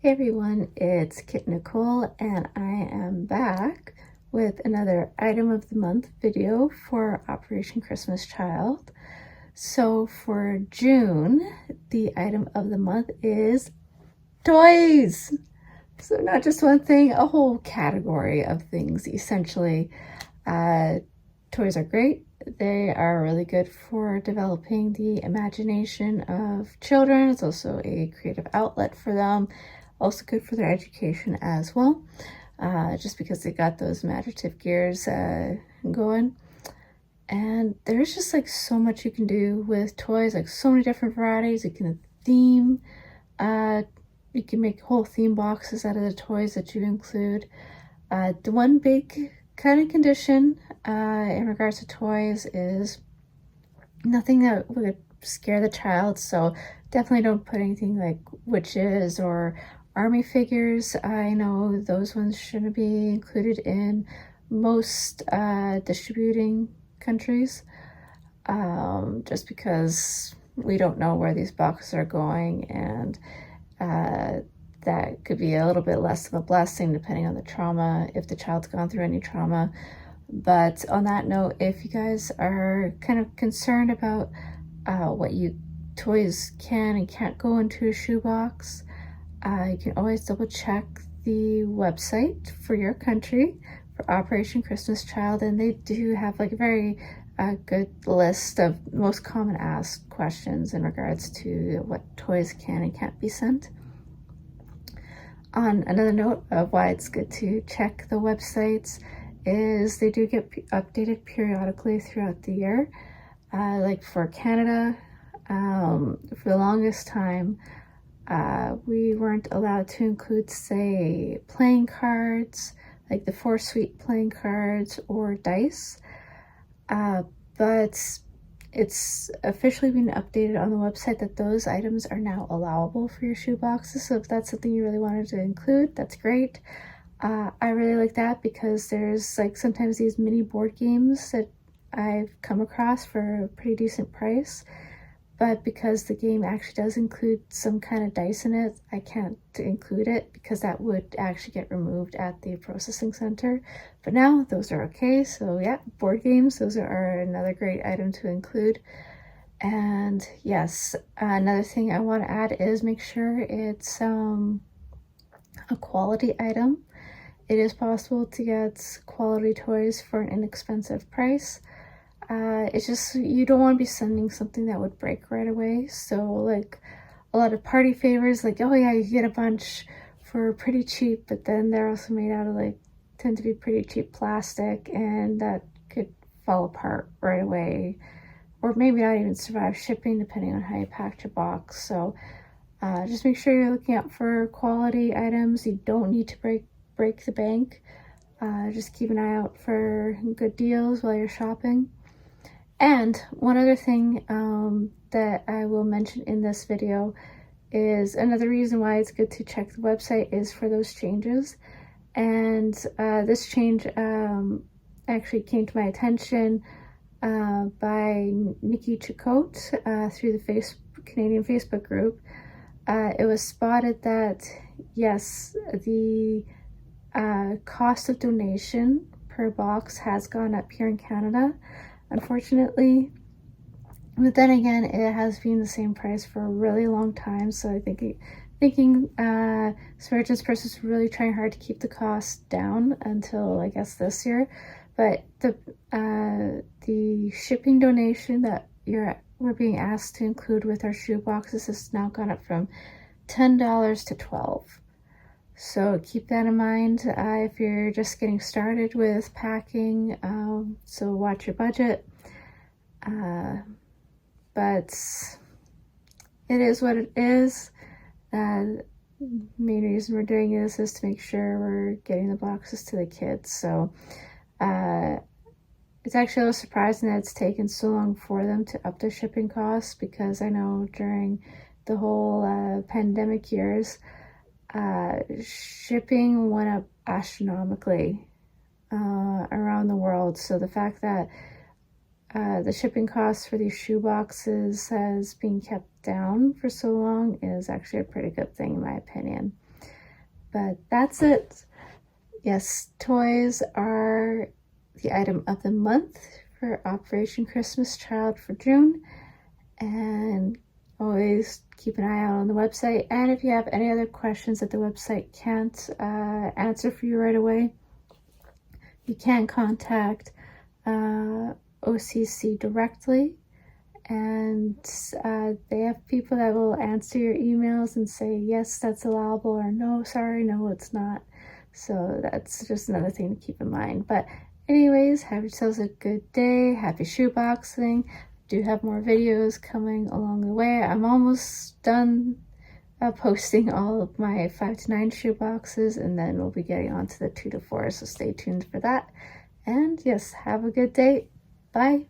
Hey everyone, it's Kit.Nicole and I am back with another item of the month video for Operation Christmas Child. So for June, the item of the month is toys. So not just one thing, a whole category of things essentially. Toys are great. They are really good for developing the imagination of children. It's also a creative outlet for them. Also good for their education as well, just because they got those imaginative gears going. And there's just like so much you can do with toys, like so many different varieties. You can theme, you can make whole theme boxes out of the toys that you include. The one big kind of condition in regards to toys is nothing that would scare the child. So definitely don't put anything like witches or army figures. I know those ones shouldn't be included in most distributing countries, just because we don't know where these boxes are going, and that could be a little bit less of a blessing depending on the trauma, if the child's gone through any trauma. But on that note, if you guys are kind of concerned about what toys can and can't go into a shoebox, you can always double check the website for your country for Operation Christmas Child, and they do have like a very good list of most common asked questions in regards to what toys can and can't be sent. On another note of why it's good to check the websites is they do get updated periodically throughout the year. Like for Canada, for the longest time, we weren't allowed to include, say, playing cards, like the 4-Suite playing cards or dice. But it's officially been updated on the website that those items are now allowable for your shoe boxes. So if that's something you really wanted to include, that's great. I really like that because there's like sometimes these mini board games that I've come across for a pretty decent price. But because the game actually does include some kind of dice in it, I can't include it because that would actually get removed at the processing center. But now those are okay. So yeah, board games, those are another great item to include. And yes, another thing I want to add is make sure it's a quality item. It is possible to get quality toys for an inexpensive price. It's just, you don't want to be sending something that would break right away. So like a lot of party favors, like, oh yeah, you get a bunch for pretty cheap, but then they're also made out of like, tend to be pretty cheap plastic, and that could fall apart right away, or maybe not even survive shipping depending on how you packed your box. So just make sure you're looking out for quality items. You don't need to break the bank. Just keep an eye out for good deals while you're shopping. And one other thing that I will mention in this video is another reason why it's good to check the website is for those changes. And this change actually came to my attention by Nikki Chicote through the Canadian Facebook group. It was spotted that, yes, the cost of donation per box has gone up here in Canada, unfortunately. But then again, it has been the same price for a really long time. So I thinking Samaritan's Purse is really trying hard to keep the cost down until, I guess, this year. But the shipping donation that we're being asked to include with our shoe boxes has now gone up from $10 to $12. So keep that in mind if you're just getting started with packing. So watch your budget. But it is what it is. The main reason we're doing this is to make sure we're getting the boxes to the kids. So it's actually a little surprising that it's taken so long for them to up their shipping costs, because I know during the whole pandemic years, shipping went up astronomically around the world. So the fact that the shipping costs for these shoe boxes has been kept down for so long is actually a pretty good thing in my opinion. But that's it. Yes, toys are the item of the month for Operation Christmas Child for June. And always keep an eye out on the website. And if you have any other questions that the website can't answer for you right away, you can contact OCC directly. And they have people that will answer your emails and say, yes, that's allowable, or no, sorry, no, it's not. So that's just another thing to keep in mind. But anyways, have yourselves a good day. Happy shoeboxing. Do have more videos coming along the way. I'm almost done posting all of my 5 to 9 shoeboxes, and then we'll be getting on to the 2 to 4, so stay tuned for that. And yes, have a good day. Bye.